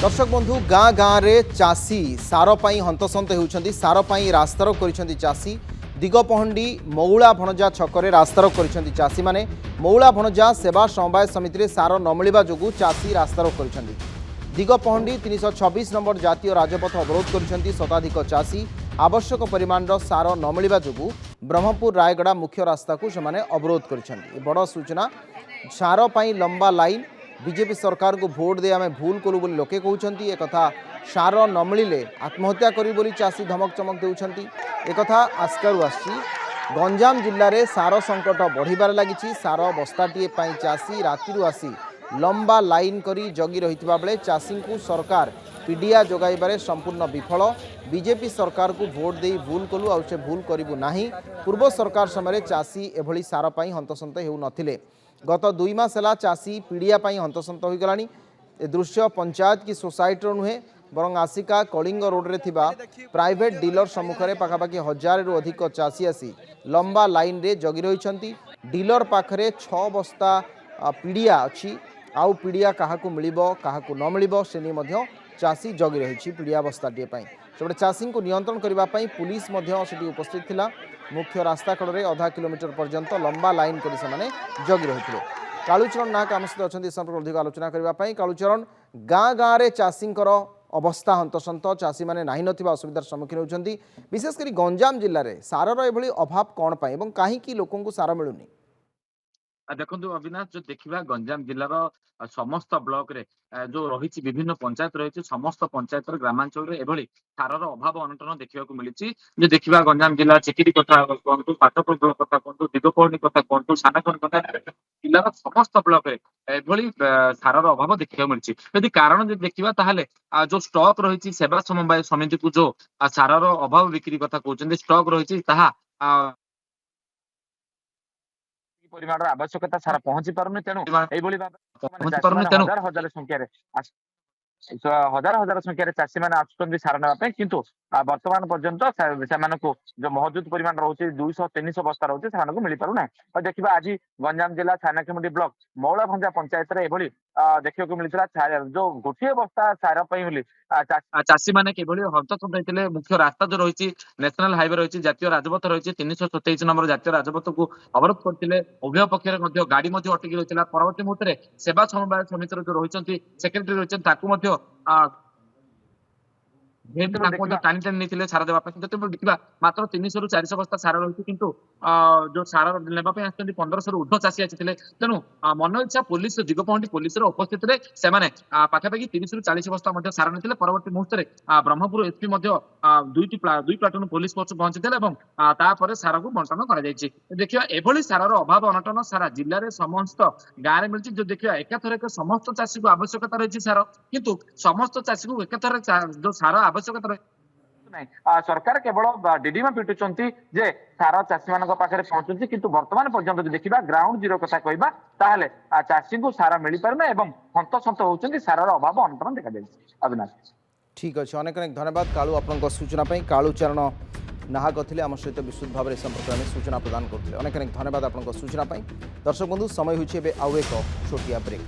दर्शक बंधु गाँ गाँ रे चाषी सार पाई हंतसंत होउछंती सार पाई रास्तारोक करिसेंती चाषी दिगपहंडी मौला भणजा छकरे रास्तारोक करिसेंती चाषी माने मौला भणजा सेवा समवाय समिति रे सार न मिलिबा जोगु चाषी रास्तारोक करिसेंती दिगपहंडी 326 नंबर जातीय राजपथ अवरोध करिसेंती शताधिक चाषी आवश्यक परिमाणर सार न मिलिबा जोगु ब्रह्मपुर रायगड़ा मुख्य रास्ता को सेमाने अवरोध करिसेंती बड़ सूचना सार पाई लंबा लाइन बीजेपी सरकार को भोट दे आम भूल कलु बोली लोके कहते एक सार न मिले आत्महत्या करी बोली चाषी धमक चमक देउछंती एक आस्कारू आसी गंजाम जिल्ला रे सार संकट बढ़िबार लागिछि सार बस्ताटीए पाई चाषी रातिरु आसी लंबा लाइन करी जगी रहितबा बेले चाषी को सरकार पीडिया जोगाइबारे संपूर्ण विफल बीजेपी सरकार को भोट दे भूल कलु आ से भूल करिबु नाही पूर्व सरकार समय चाषी एभली सार पाई हंतसंत हेउ नथिले गत 2 मास है चाषी पीड़िया हंतसंत हो गलानी ए दृश्य पंचायत की सोसाइटी नुहे बरं आसिका कलिंग रोड रे थिबा प्राइवेट डीलर सम्मुख में पाखापाखि 1000 रु अधिक चाषी आसी लंबा लाइन रे जगी रही डीलर पाखरे 6 बस्ता पीड़िया अच्छी आउ पीड़िया क्या मिलिबो काहाकू न मिलिबो से नहीं मध्य चाषी जगी रही पीड़िया बस्ताटीए सेपटे चाषी को नियंत्रण करने पुलिस उपस्थित थिला मुख्य रास्ता कड़े आधा किलोमीटर पर्यंत लंबा लाइन कर जगी रही कालूचरण नाक आम सहित अच्छा संपर्क अधिक आलोचना करने कालूचरण गाँ गाँ रे चाषींकर अवस्था हंतसंत चाषी मैंने नहीं नथिबा असुविधार सम्मुखीन होती विशेषकर गंजाम जिले में सारर एभली अभाव कौन पाई एवं कहीं लोकों को सार मिलूनी देखो अविनाश जो देखा गंजाम जिलार समस्त ब्लॉक रे जो रही विभिन्न पंचायत रही समस्त पंचायत ग्रामांचल रे एभली सारर अभाव अनटन देखा मिली जो देखा गंजाम जिला चिकिरी कथा कहतु पाटपुर ब्लॉक कथा कहतु दिगपहणी कथा कहतु सानाखन कथा जिलार समस्त ब्लॉक रे एभली सारर अभाव देखा मिली यदि कारण जो देखा ताहले जो स्टॉक रही सेवा समवाय समिति को जो सारर अभाव बिक्री कथा कहते स्टॉक रही परिमाण आवश्यकता सारा पहुंची पारुनी तेणु हजार हजार संख्यार हजार हजार संख्यार चाषी मैंने आसुच्च सार नापे किंतु वर्तमान पर्यंत जो मौजूद परिमाण रोचे 200-300 बस्ता रोचे से मिल पार ना और देखा आज गंजाम जिला छानाखेमुंडी ब्लॉक मौला भंजा पंचायत एभली देखा मिलता जो गोटे बस्ता सार चाषी मैंने हस्तक्षेप होते मुख्य रास्ता जो रही नेशनल हाईवे रही जातीय राजपथ रही 327 नंबर जातीय राजपथ को अवरोध करते उभय पक्ष गाड़ी अटकी रही परवर्ती मुहूर्त में सेवा समवाय समिति जो रही सेक्रेटरी रही टाणी टाणी नहीं सार देवाई देखा मात्र 300 रु 400 बस्ता सार रही किंतु जो सार नापी आस 1500 ऊर्ध्व चाषी आसी तेणु मन इच्छा पुलिस दिगपहंडी पुलिस उपस्थित से पाखापाखि 30 रु 40 बस्ता सार नहीं परवर्ती मुहूर्त में ब्रह्मपुर एसपी दुई प्लाटून पुलिस फोर्स पहुंची सार को बंटन कर देखिए एभली सारर अभाव अनटन सारा जिले में समस्त गाँव में मिली जो देखिए एकाथर समस्त चाषी को आवश्यकता रही सार किंतु समस्त चाषी को एकाथर जो सार आवश्यकता सरकार केवल डिडीमा पिटुंट जे सार चाषी मान पाखे पहुंचुची किंतु वर्तमान पर्यंत देखा ग्राउंड जीरो कथा कहबा ताहले चाषी को सार मिल पारना एवं हंतसंत होउचंती सारर अभाव अनटन देखा जाय अविनाश ठीक अच्छे अनेक अनेक धन्यवाद कालू आपन सूचना कालूचरण नाहक थे आम सहित विस्तृत भाव में संपर्क में सूचना प्रदान करते अनेक अनेक धन्यवाद आपन सूचना दर्शक बंधु समय होइछे आउ एक छोटिया ब्रेक।